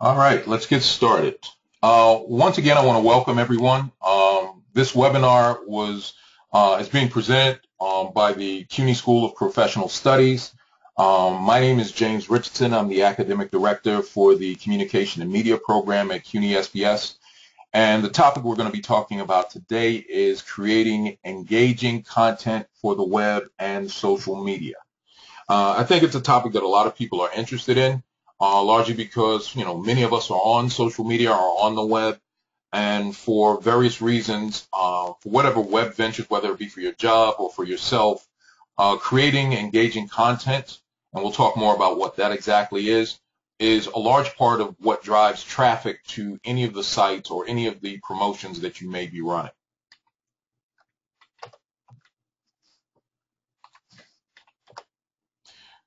All right, let's get started. Once again, I want to welcome everyone. This webinar is being presented by the CUNY School of Professional Studies. My name is James Richardson. I'm the Academic Director for the Communication and Media Program at CUNY SBS. And the topic we're going to be talking about today is creating engaging content for the web and social media. I think it's a topic that a lot of people are interested in. Largely because, many of us are on social media or on the web, and for various reasons, for whatever web ventures, whether it be for your job or for yourself, creating engaging content, and we'll talk more about what that exactly is a large part of what drives traffic to any of the sites or any of the promotions that you may be running.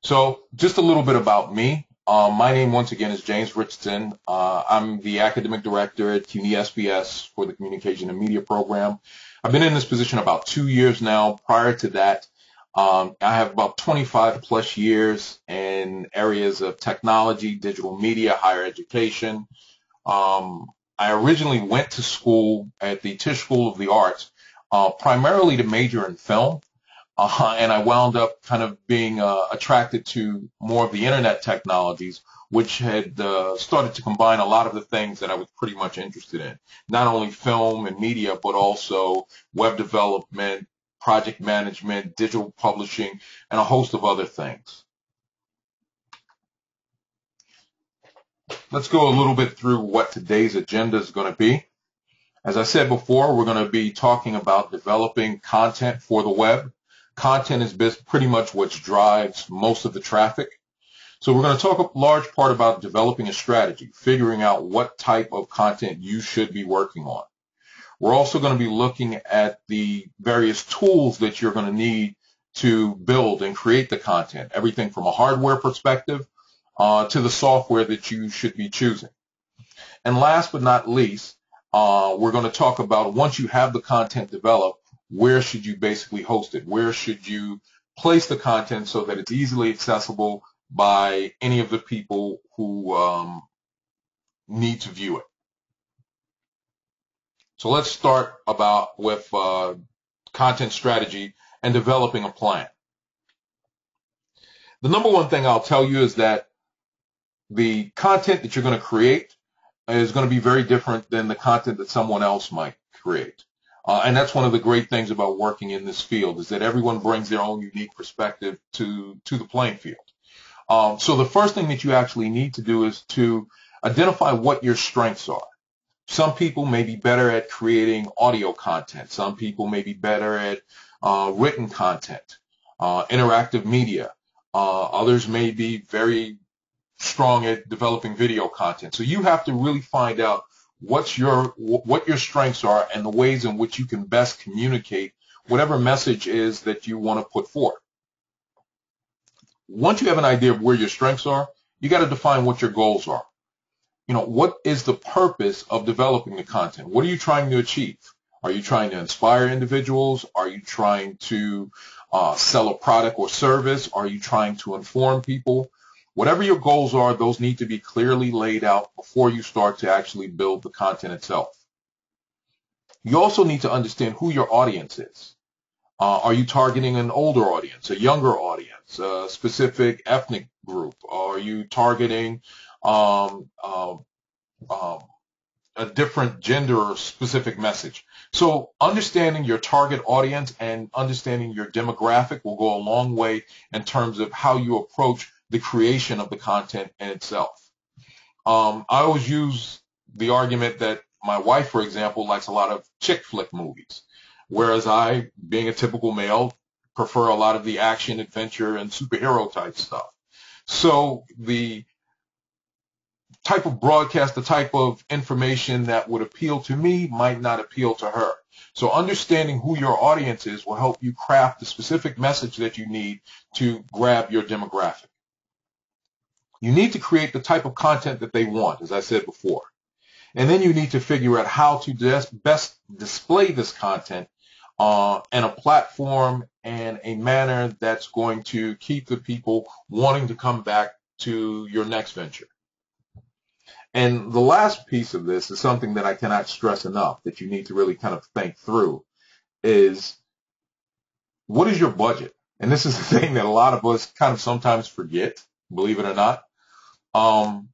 So just a little bit about me. My name, once again, is James Richardson. I'm the Academic Director at CUNY SBS for the Communication and Media Program. I've been in this position about 2 years now. Prior to that, I have about 25 plus years in areas of technology, digital media, higher education. I originally went to school at the Tisch School of the Arts, primarily to major in film. And I wound up kind of being attracted to more of the internet technologies, which had started to combine a lot of the things that I was pretty much interested in. Not only film and media, but also web development, project management, digital publishing, and a host of other things. Let's go a little bit through what today's agenda is going to be. As I said before, we're going to be talking about developing content for the web. Content is pretty much what drives most of the traffic. So we're going to talk a large part about developing a strategy, figuring out what type of content you should be working on. We're also going to be looking at the various tools that you're going to need to build and create the content, everything from a hardware perspective to the software that you should be choosing. And last but not least, we're going to talk about once you have the content developed, where should you basically host it? Where should you place the content so that it's easily accessible by any of the people who need to view it? So let's start with content strategy and developing a plan. The number one thing I'll tell you is that the content that you're going to create is going to be very different than the content that someone else might create. And that's one of the great things about working in this field is that everyone brings their own unique perspective to the playing field. So the first thing that you actually need to do is to identify what your strengths are. Some people may be better at creating audio content. Some people may be better at written content, interactive media. Others may be very strong at developing video content. So you have to really find out what your strengths are and the ways in which you can best communicate whatever message is that you want to put forth. Once you have an idea of where your strengths are, you got to define what your goals are. What is the purpose of developing the content? What are you trying to achieve? Are you trying to inspire individuals? Are you trying to sell a product or service? Are you trying to inform people? Whatever your goals are, those need to be clearly laid out before you start to actually build the content itself. You also need to understand who your audience is. Are you targeting an older audience, a younger audience, a specific ethnic group? Are you targeting a different gender or specific message? So understanding your target audience and understanding your demographic will go a long way in terms of how you approach the creation of the content in itself. I always use the argument that my wife, for example, likes a lot of chick flick movies, whereas I, being a typical male, prefer a lot of the action, adventure, and superhero type stuff. So the type of broadcast, the type of information that would appeal to me might not appeal to her. So understanding who your audience is will help you craft the specific message that you need to grab your demographic. You need to create the type of content that they want, as I said before. And then you need to figure out how to best display this content in a platform and a manner that's going to keep the people wanting to come back to your next venture. And the last piece of this is something that I cannot stress enough that you need to really kind of think through is, what is your budget? And this is the thing that a lot of us kind of sometimes forget, believe it or not.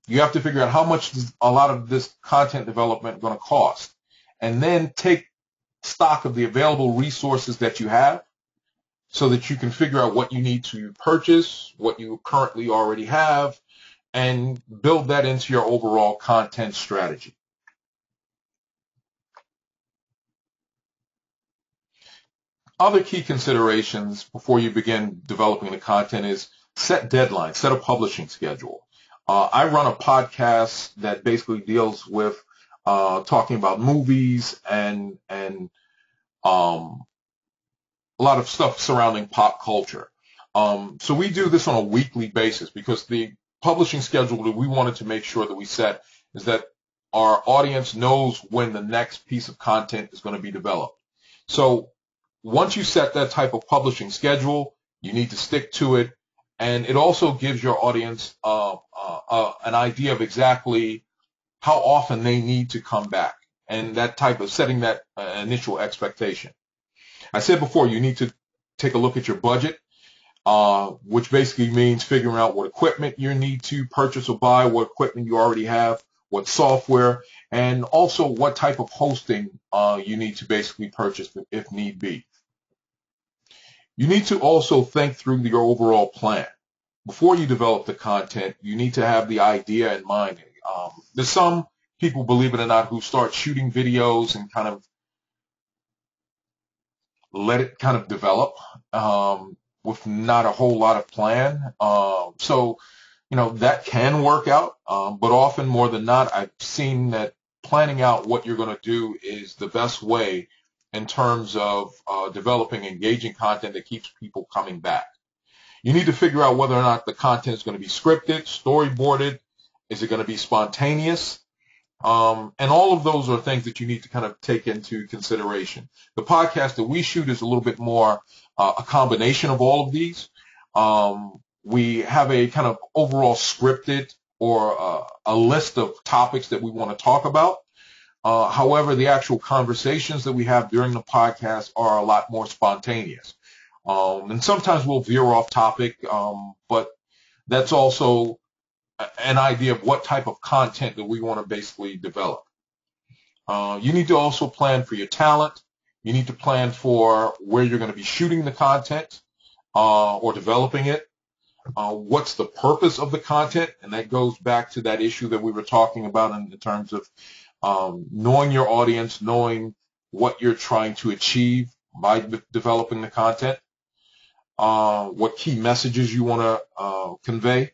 You have to figure out how much is a lot of this content development going to cost, and then take stock of the available resources that you have so that you can figure out what you need to purchase, what you currently already have, and build that into your overall content strategy. Other key considerations before you begin developing the content is set deadlines, set a publishing schedule. I run a podcast that basically deals with talking about movies and a lot of stuff surrounding pop culture. So we do this on a weekly basis because the publishing schedule that we wanted to make sure that we set is that our audience knows when the next piece of content is going to be developed. So once you set that type of publishing schedule, you need to stick to it, and it also gives your audience an idea of exactly how often they need to come back, and that type of setting that initial expectation. I said before, you need to take a look at your budget, which basically means figuring out what equipment you need to purchase or buy, what equipment you already have, what software, and also what type of hosting you need to basically purchase if need be. You need to also think through your overall plan. Before you develop the content, you need to have the idea in mind. There's some people, believe it or not, who start shooting videos and kind of let it kind of develop with not a whole lot of plan. So, that can work out, but often more than not, I've seen that planning out what you're going to do is the best way in terms of developing engaging content that keeps people coming back. You need to figure out whether or not the content is going to be scripted, storyboarded, is it going to be spontaneous? And all of those are things that you need to kind of take into consideration. The podcast that we shoot is a little bit more a combination of all of these. We have a kind of overall scripted or a list of topics that we want to talk about. However, the actual conversations that we have during the podcast are a lot more spontaneous. And sometimes we'll veer off topic, but that's also an idea of what type of content that we want to basically develop. You need to also plan for your talent. You need to plan for where you're going to be shooting the content or developing it. What's the purpose of the content? And that goes back to that issue that we were talking about in terms of knowing your audience, knowing what you're trying to achieve by developing the content, what key messages you want to convey.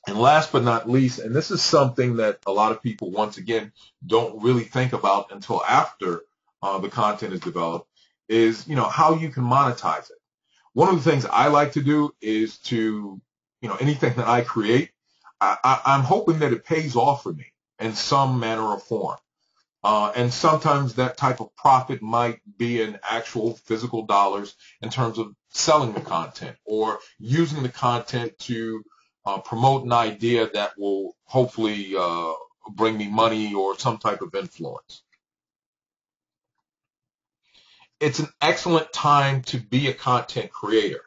And last but not least, and this is something that a lot of people, once again, don't really think about until after the content is developed, is, how you can monetize it. One of the things I like to do is to, anything that I create, I'm hoping that it pays off for me in some manner or form. And sometimes that type of profit might be in actual physical dollars in terms of selling the content or using the content to promote an idea that will hopefully bring me money or some type of influence. It's an excellent time to be a content creator.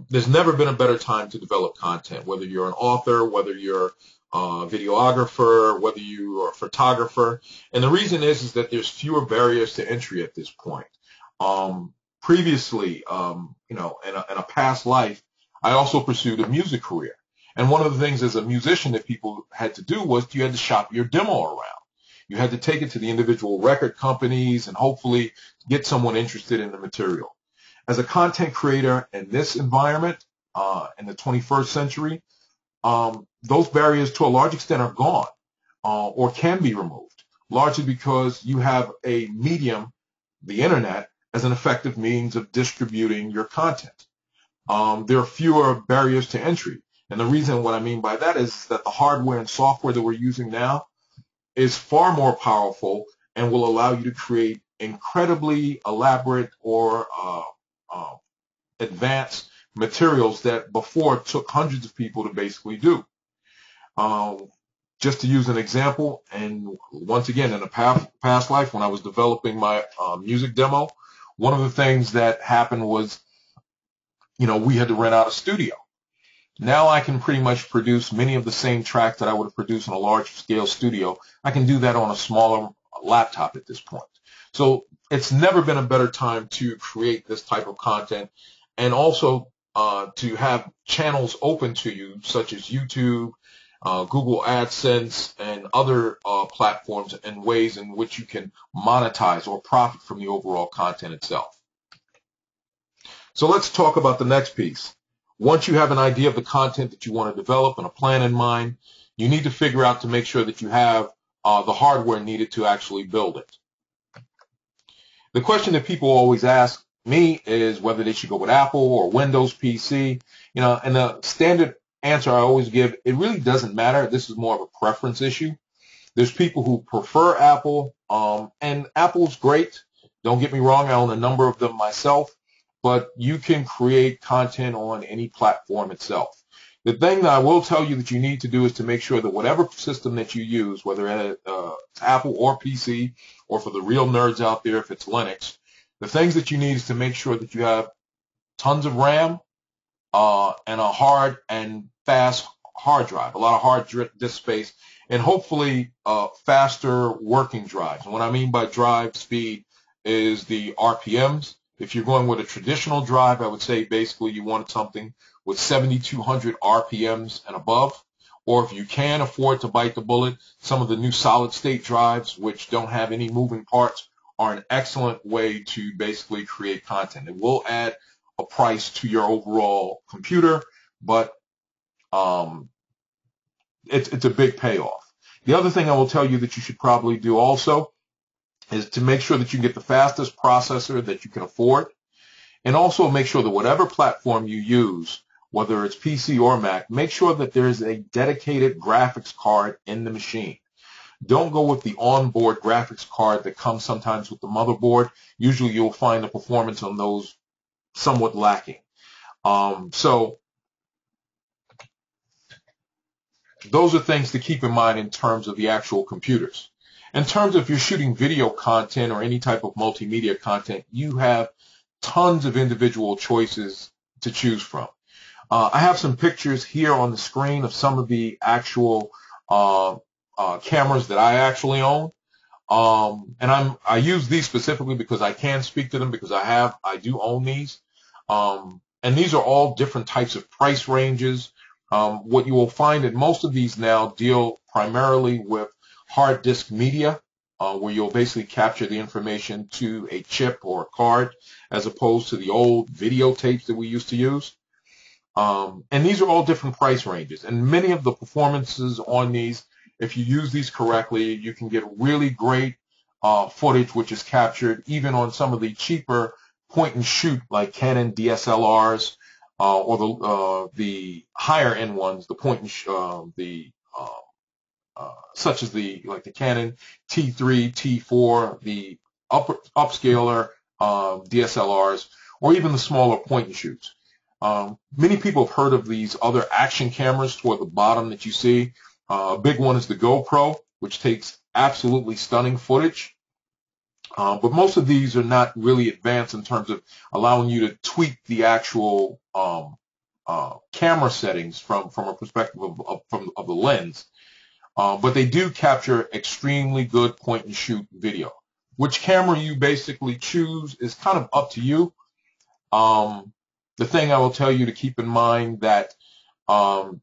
There's never been a better time to develop content, whether you're an author, whether you're a videographer, whether you are a photographer. And the reason is that there's fewer barriers to entry at this point. Previously, in a past life, I also pursued a music career. And one of the things as a musician that people had to do was you had to shop your demo around. You had to take it to the individual record companies and hopefully get someone interested in the material. As a content creator in this environment, in the 21st century, those barriers to a large extent are gone or can be removed, largely because you have a medium, the internet, as an effective means of distributing your content. There are fewer barriers to entry. And the reason what I mean by that is that the hardware and software that we're using now is far more powerful and will allow you to create incredibly elaborate or advanced materials that before took hundreds of people to basically do. Just to use an example, and once again, in a past life when I was developing my music demo, one of the things that happened was, we had to rent out a studio. Now I can pretty much produce many of the same tracks that I would have produced in a large-scale studio. I can do that on a smaller laptop at this point. So it's never been a better time to create this type of content, and also to have channels open to you, such as YouTube, Google AdSense, and other platforms, and ways in which you can monetize or profit from the overall content itself. So let's talk about the next piece. Once you have an idea of the content that you want to develop and a plan in mind, you need to figure out to make sure that you have the hardware needed to actually build it. The question that people always ask me is whether they should go with Apple or Windows PC. And the standard answer I always give, it really doesn't matter. This is more of a preference issue. There's people who prefer Apple, and Apple's great. Don't get me wrong, I own a number of them myself, but you can create content on any platform itself. The thing that I will tell you that you need to do is to make sure that whatever system that you use, whether it's Apple or PC, or for the real nerds out there, if it's Linux, the things that you need is to make sure that you have tons of RAM and a hard and fast hard drive, a lot of hard disk space, and hopefully faster working drives. And what I mean by drive speed is the RPMs. If you're going with a traditional drive, I would say basically you want something with 7,200 RPMs and above. Or if you can afford to bite the bullet, some of the new solid-state drives, which don't have any moving parts, are an excellent way to basically create content. It will add a price to your overall computer, but it's a big payoff. The other thing I will tell you that you should probably do also is to make sure that you get the fastest processor that you can afford, and also make sure that whatever platform you use, whether it's PC or Mac, make sure that there is a dedicated graphics card in the machine. Don't go with the onboard graphics card that comes sometimes with the motherboard. Usually you'll find the performance on those somewhat lacking. So those are things to keep in mind in terms of the actual computers. In terms of if you're shooting video content or any type of multimedia content, you have tons of individual choices to choose from. I have some pictures here on the screen of some of the actual cameras that I actually own. And I use these specifically because I can speak to them, because I do own these. And these are all different types of price ranges. What you will find that most of these now deal primarily with hard disk media, where you'll basically capture the information to a chip or a card, as opposed to the old videotapes that we used to use. And these are all different price ranges. And many of the performances on these, if you use these correctly, you can get really great footage, which is captured even on some of the cheaper point and shoot like Canon DSLRs, or the higher end ones, the point and such as the Canon T3, T4, the upscaler DSLRs, or even the smaller point and shoots. Many people have heard of these other action cameras toward the bottom that you see. A big one is the GoPro, which takes absolutely stunning footage. But most of these are not really advanced in terms of allowing you to tweak the actual camera settings from a perspective of the lens. But they do capture extremely good point and shoot video. Which camera you basically choose is kind of up to you. The thing I will tell you to keep in mind that the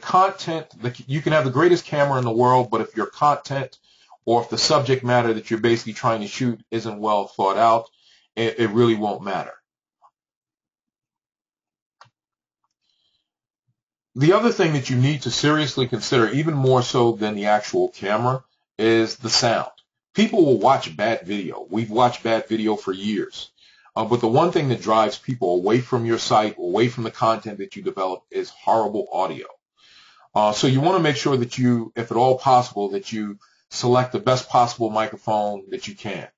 content, you can have the greatest camera in the world, but if your content or if the subject matter that you're basically trying to shoot isn't well thought out, it really won't matter. The other thing that you need to seriously consider, even more so than the actual camera, is the sound. People will watch bad video. We've watched bad video for years. But the one thing that drives people away from your site, away from the content that you develop, is horrible audio. So you want to make sure that you, if at all possible, that you select the best possible microphone that you can.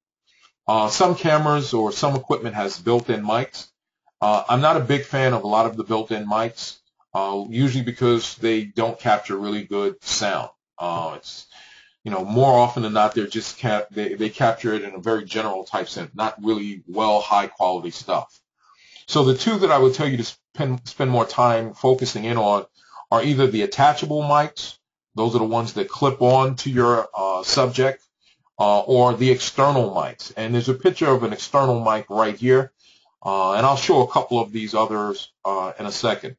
Some cameras or some equipment has built-in mics. I'm not a big fan of a lot of the built-in mics. usually because they don't capture really good sound. It's, more often than not, they're just they capture it in a very general type sense, not really high quality stuff. So the two that I would tell you to spend more time focusing in on are either the attachable mics. Those are the ones that clip on to your subject, or the external mics. And there's a picture of an external mic right here, and I'll show a couple of these others in a second.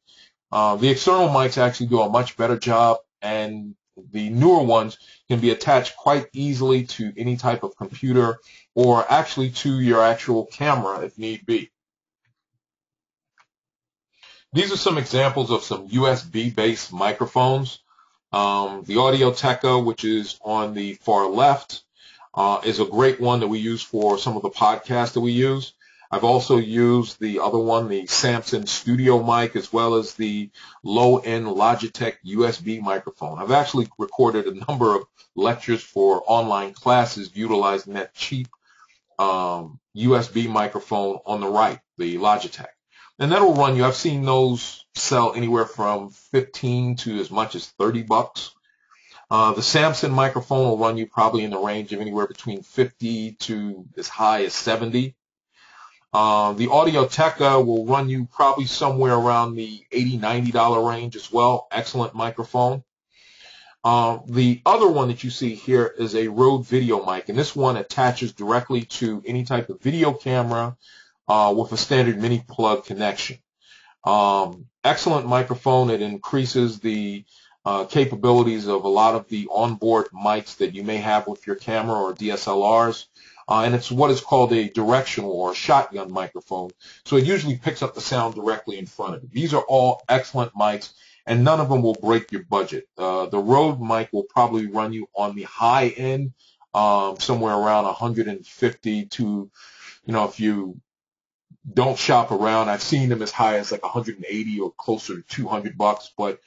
The external mics actually do a much better job, and the newer ones can be attached quite easily to any type of computer or actually to your actual camera if need be. These are some examples of some USB-based microphones. The Audio-Technica, which is on the far left, is a great one that we use for some of the podcasts that we use. I've also used the other one, the Samson Studio mic, as well as the low-end Logitech USB microphone. I've actually recorded a number of lectures for online classes utilizing that cheap USB microphone on the right, the Logitech. And that'll run you, I've seen those sell anywhere from 15 to as much as 30 bucks. The Samson microphone will run you probably in the range of anywhere between 50 to as high as 70. The Audio-Technica will run you probably somewhere around the $80, $90 range as well. Excellent microphone. The other one that you see here is a Rode video mic, and this one attaches directly to any type of video camera with a standard mini plug connection. Excellent microphone. It increases the capabilities of a lot of the onboard mics that you may have with your camera or DSLRs. And it's what is called a directional or shotgun microphone. So it usually picks up the sound directly in front of you. These are all excellent mics, and none of them will break your budget. The Rode mic will probably run you on the high end, somewhere around 150 to, if you don't shop around, I've seen them as high as like 180 or closer to 200 bucks, but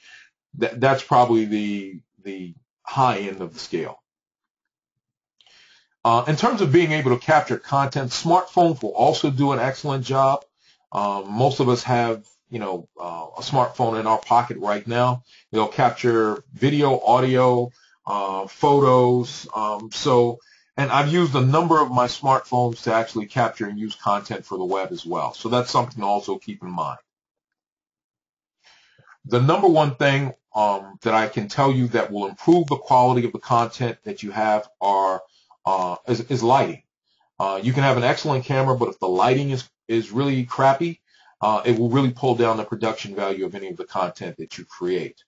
that's probably the high end of the scale. In terms of being able to capture content, smartphones will also do an excellent job. Most of us have, a smartphone in our pocket right now. They'll capture video, audio, photos. And I've used a number of my smartphones to actually capture and use content for the web as well. So that's something to also keep in mind. The number one thing that I can tell you that will improve the quality of the content that you have is lighting. You can have an excellent camera, but if the lighting is really crappy, it will really pull down the production value of any of the content that you create.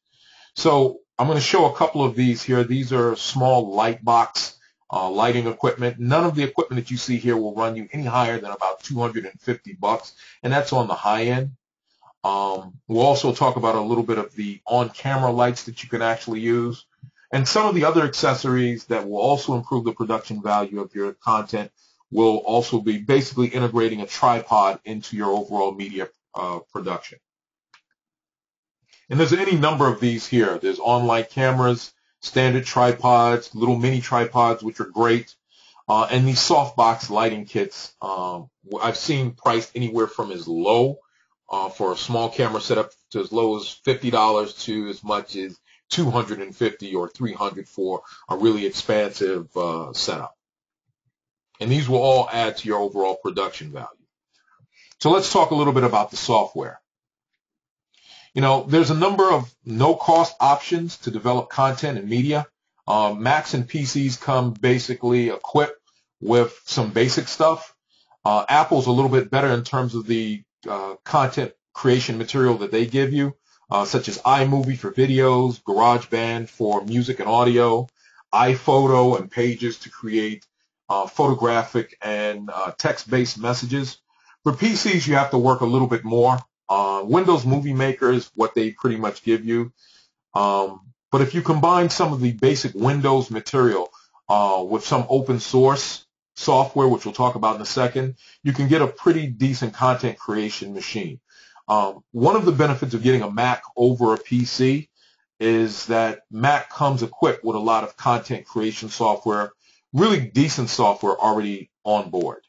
So I'm going to show a couple of these here. These are small light box lighting equipment. None of the equipment that you see here will run you any higher than about 250 bucks, and that's on the high end. We'll also talk about a little bit of the on-camera lights that you can actually use, and some of the other accessories that will also improve the production value of your content will also be basically integrating a tripod into your overall media production. And there's any number of these here. There's on-light cameras, standard tripods, little mini tripods, which are great, and these softbox lighting kits. I've seen priced anywhere from as low for a small camera setup to as low as $50 to as much as $250 or $300 for a really expansive setup. And these will all add to your overall production value. So let's talk a little bit about the software. There's a number of no-cost options to develop content and media. Macs and PCs come basically equipped with some basic stuff. Apple's a little bit better in terms of the content creation material that they give you, such as iMovie for videos, GarageBand for music and audio, iPhoto and Pages to create photographic and text-based messages. For PCs, you have to work a little bit more. Windows Movie Maker is what they pretty much give you. But if you combine some of the basic Windows material with some open source software, which we'll talk about in a second, you can get a pretty decent content creation machine. One of the benefits of getting a Mac over a PC is that Mac comes equipped with a lot of content creation software, really decent software already on board.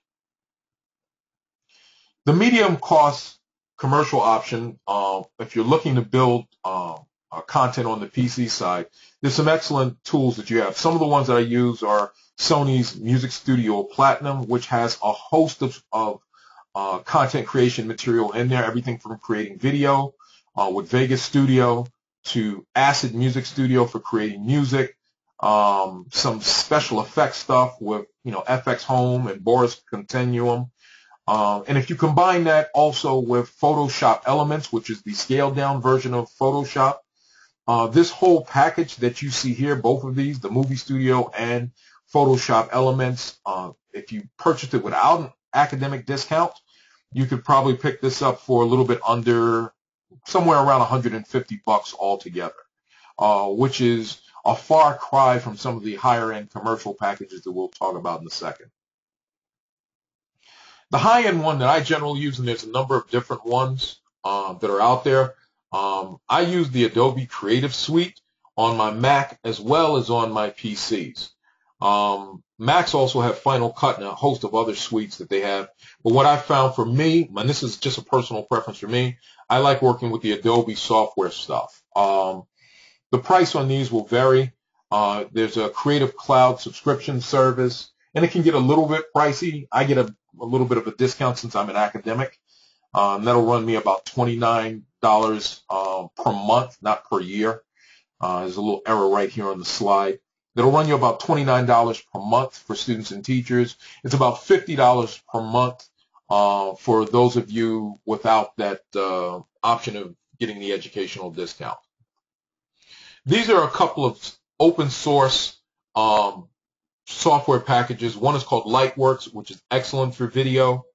The medium costs commercial option, if you're looking to build content on the PC side, there's some excellent tools that you have. Some of the ones that I use are Sony's Music Studio Platinum, which has a host of content creation material in there, everything from creating video with Vegas Studio to Acid Music Studio for creating music, some special effects stuff with, FX Home and Boris Continuum. And if you combine that also with Photoshop Elements, which is the scaled down version of Photoshop, this whole package that you see here, both of these, the Movie Studio and Photoshop Elements, if you purchased it without an academic discount, you could probably pick this up for a little bit under, somewhere around $150 altogether, which is a far cry from some of the higher end commercial packages that we'll talk about in a second. The high-end one that I generally use, and there's a number of different ones that are out there, I use the Adobe Creative Suite on my Mac as well as on my PCs. Macs also have Final Cut and a host of other suites that they have. But what I found for me, and this is just a personal preference for me, I like working with the Adobe software stuff. The price on these will vary. There's a Creative Cloud subscription service, and it can get a little bit pricey. I get a little bit of a discount since I'm an academic. That'll run me about $29 per month, not per year. There's a little error right here on the slide. That'll run you about $29 per month for students and teachers. It's about $50 per month for those of you without that option of getting the educational discount. These are a couple of open source software packages. One is called Lightworks, which is excellent for video.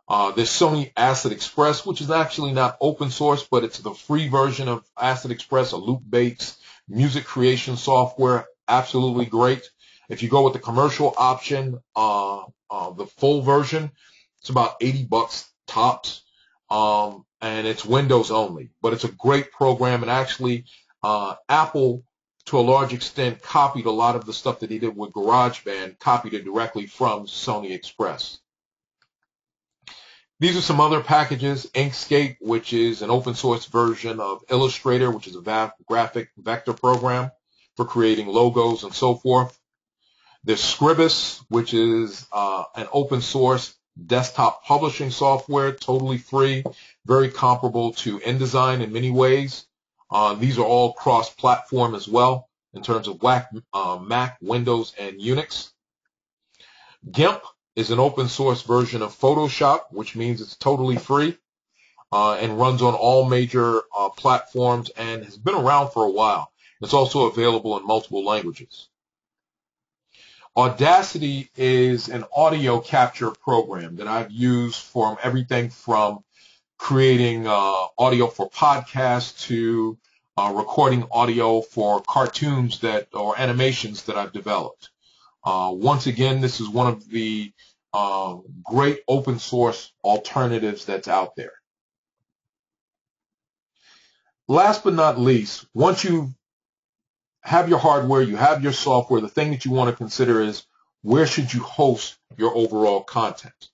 There's Sony Acid Express, which is actually not open source, but it's the free version of Acid Express, a loop-based music creation software. Absolutely great. If you go with the commercial option, the full version, it's about $80 tops, and it's Windows only. But it's a great program, and actually Apple, to a large extent, copied a lot of the stuff that they did with GarageBand, copied it directly from Sony Express. These are some other packages. Inkscape, which is an open source version of Illustrator, which is a graphic vector program for creating logos and so forth. There's Scribus, which is an open source desktop publishing software, totally free, very comparable to InDesign in many ways. These are all cross-platform as well in terms of Mac, Windows, and Unix. GIMP is an open source version of Photoshop, which means it's totally free and runs on all major platforms and has been around for a while. It's also available in multiple languages. Audacity is an audio capture program that I've used for everything from creating audio for podcasts to recording audio for cartoons or animations that I've developed. Once again, this is one of the great open source alternatives that's out there. Last but not least, once you have your hardware, you have your software, the thing that you want to consider is where should you host your overall content?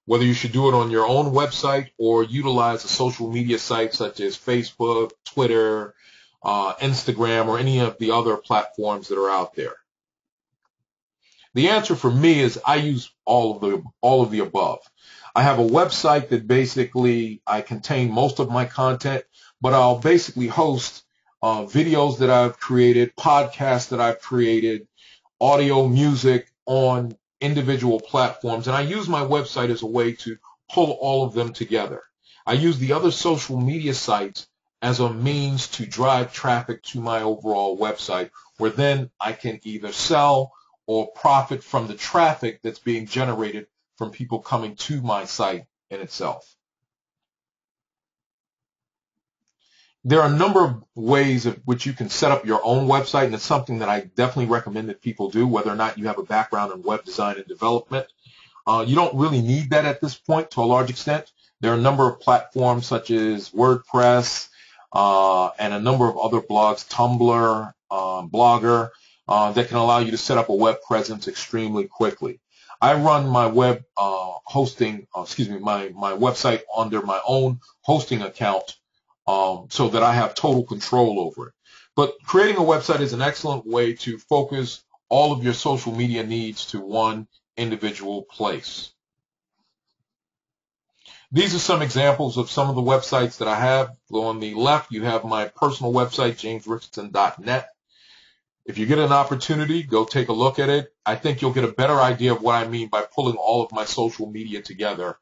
Whether you should do it on your own website or utilize a social media site such as Facebook, Twitter, Instagram, or any of the other platforms that are out there. The answer for me is I use all of the above. I have a website that basically I contain most of my content, but I'll basically host videos that I've created, podcasts that I've created, audio, music on individual platforms, and I use my website as a way to pull all of them together. I use the other social media sites as a means to drive traffic to my overall website, where then I can either sell or profit from the traffic that's being generated from people coming to my site in itself. There are a number of ways of which you can set up your own website, and it's something that I definitely recommend that people do, whether or not you have a background in web design and development. You don't really need that at this point to a large extent. There are a number of platforms such as WordPress and a number of other blogs, Tumblr, Blogger, that can allow you to set up a web presence extremely quickly. I run my web hosting, my website under my own hosting account, so that I have total control over it. But creating a website is an excellent way to focus all of your social media needs to one individual place. These are some examples of some of the websites that I have. On the left, you have my personal website, jamesrichardson.net. If you get an opportunity, go take a look at it. I think you'll get a better idea of what I mean by pulling all of my social media together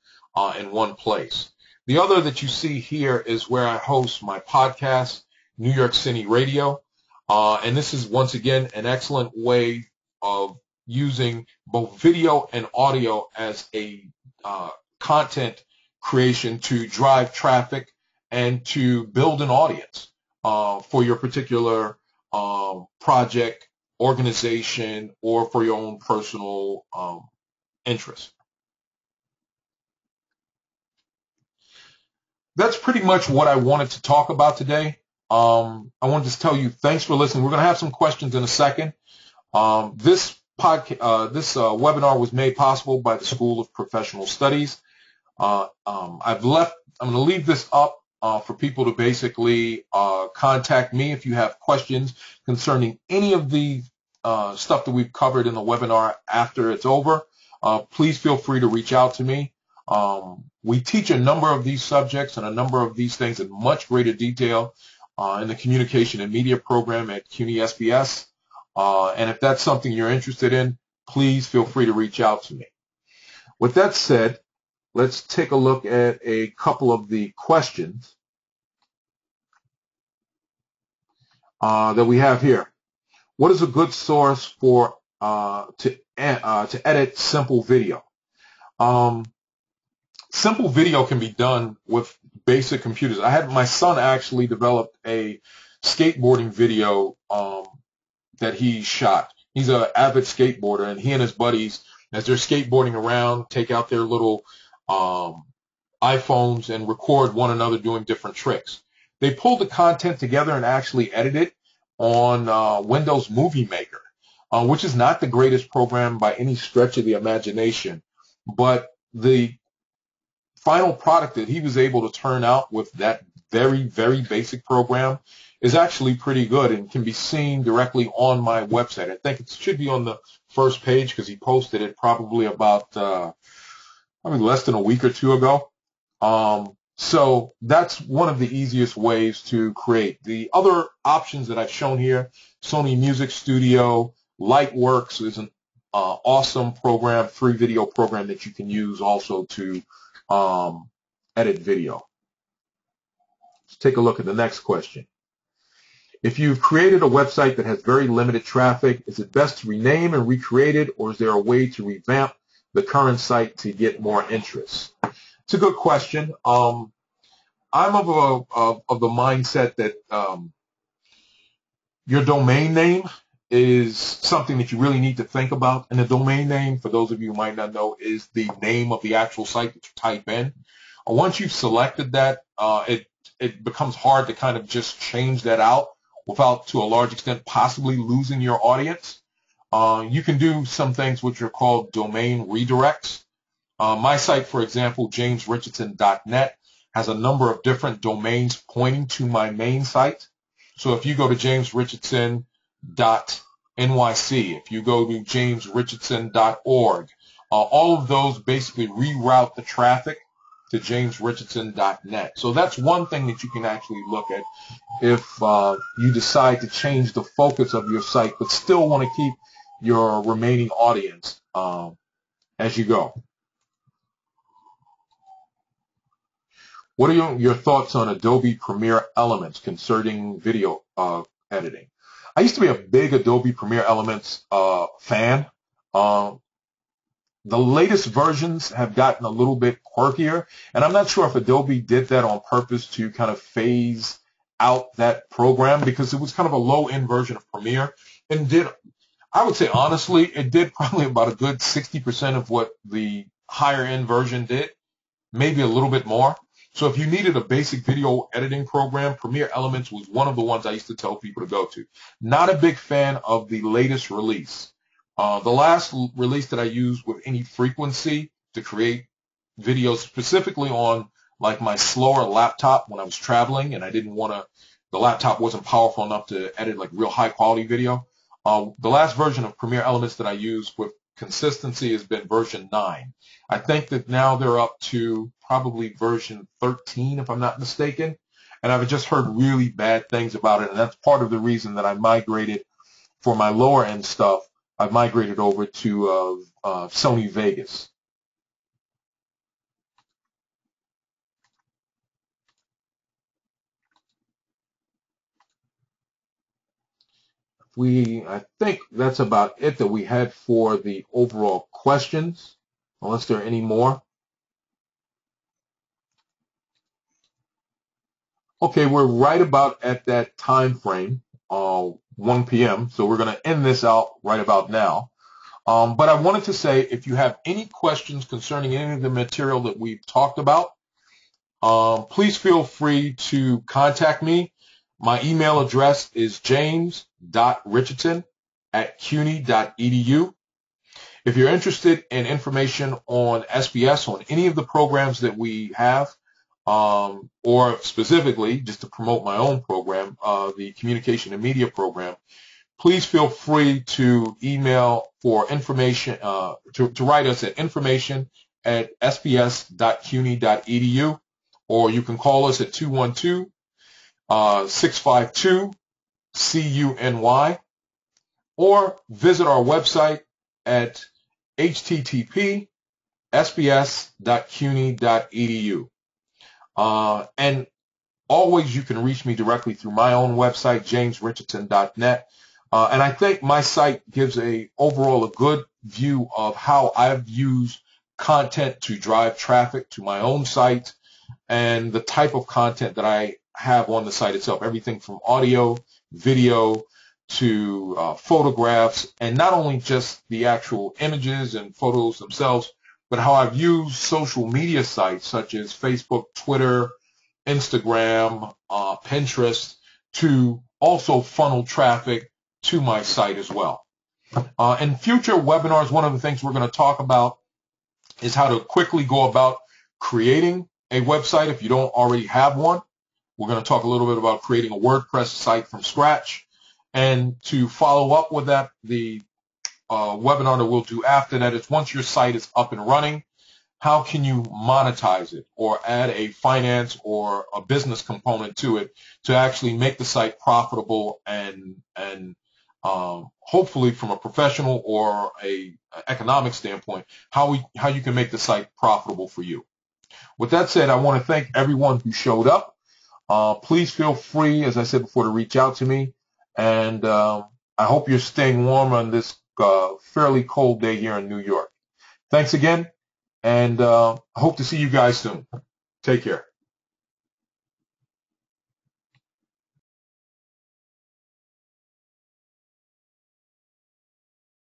in one place. The other that you see here is where I host my podcast, New York City Radio. And this is, once again, an excellent way of using both video and audio as a content creation to drive traffic and to build an audience for your particular project, organization, or for your own personal interest. That's pretty much what I wanted to talk about today. I wanted to tell you thanks for listening. We're going to have some questions in a second. This webinar was made possible by the School of Professional Studies. I'm going to leave this up for people to basically contact me if you have questions concerning any of the stuff that we've covered in the webinar after it's over. Please feel free to reach out to me. We teach a number of these subjects and a number of these things in much greater detail in the Communication and Media program at CUNY SBS. And if that's something you're interested in, please feel free to reach out to me. With that said, let's take a look at a couple of the questions that we have here. What is a good source for to edit simple video? Simple video can be done with basic computers. I had my son actually developed a skateboarding video that he shot. He's an avid skateboarder, and he and his buddies, as they're skateboarding around, take out their little iPhones and record one another doing different tricks. They pulled the content together and actually edited it on Windows Movie Maker, which is not the greatest program by any stretch of the imagination, but the final product that he was able to turn out with that very, very basic program is actually pretty good and can be seen directly on my website. I think it should be on the first page because he posted it probably about less than a week or two ago. So that's one of the easiest ways to create. The other options that I've shown here, Sony Music Studio, Lightworks is an awesome program, free video program that you can use also to edit video. Let's take a look at the next question. If you've created a website that has very limited traffic, is it best to rename and recreate it, or is there a way to revamp the current site to get more interest? It's a good question. I'm of the mindset that your domain name is something that you really need to think about. And the domain name, for those of you who might not know, is the name of the actual site that you type in. Once you've selected that, it becomes hard to kind of just change that out without, to a large extent, possibly losing your audience. You can do some things which are called domain redirects. My site, for example, jamesrichardson.net, has a number of different domains pointing to my main site. So if you go to jamesrichardson.nyc, if you go to jamesrichardson.org, all of those basically reroute the traffic to jamesrichardson.net. So that's one thing that you can actually look at if you decide to change the focus of your site but still want to keep your remaining audience as you go. What are your thoughts on Adobe Premiere Elements concerning video editing? I used to be a big Adobe Premiere Elements fan. The latest versions have gotten a little bit quirkier, and I'm not sure if Adobe did that on purpose to kind of phase out that program, because it was kind of a low-end version of Premiere, and I would say honestly, it did probably about a good 60% of what the higher-end version did, maybe a little bit more. So if you needed a basic video editing program, Premiere Elements was one of the ones I used to tell people to go to. Not a big fan of the latest release. The last release that I used with any frequency to create videos specifically on like my slower laptop when I was traveling and I didn't want to, the laptop wasn't powerful enough to edit like real high quality video. The last version of Premiere Elements that I use with consistency has been version 9. I think that now they're up to probably version 13 if I'm not mistaken. And I've just heard really bad things about it. And that's part of the reason that I migrated for my lower end stuff. I've migrated over to Sony Vegas. I think that's about it that we had for the overall questions, unless there are any more. Okay, we're right about at that time frame, 1 p.m., so we're going to end this out right about now. But I wanted to say, if you have any questions concerning any of the material that we've talked about, please feel free to contact me. My email address is james.richardson@cuny.edu. If you're interested in information on SBS, on any of the programs that we have, or specifically just to promote my own program, the Communication and Media program, please feel free to email for information, to write us at information@sbs.cuny.edu, or you can call us at 212-652-CUNY, or visit our website at http://sbs.cuny.edu. And always you can reach me directly through my own website, jamesrichardson.net. And I think my site gives overall a good view of how I've used content to drive traffic to my own site and the type of content that I have on the site itself, everything from audio, video, to photographs, and not only just the actual images and photos themselves, but how I've used social media sites such as Facebook, Twitter, Instagram, Pinterest to also funnel traffic to my site as well. In future webinars, one of the things we're going to talk about is how to quickly go about creating a website if you don't already have one. We're going to talk a little bit about creating a WordPress site from scratch. And to follow up with that, the webinar that we'll do after that is, once your site is up and running, how can you monetize it or add a finance or a business component to it to actually make the site profitable and hopefully from a professional or a economic standpoint, how you can make the site profitable for you. With that said, I want to thank everyone who showed up. Please feel free, as I said before, to reach out to me. And I hope you're staying warm on this fairly cold day here in New York. Thanks again, and hope to see you guys soon. Take care.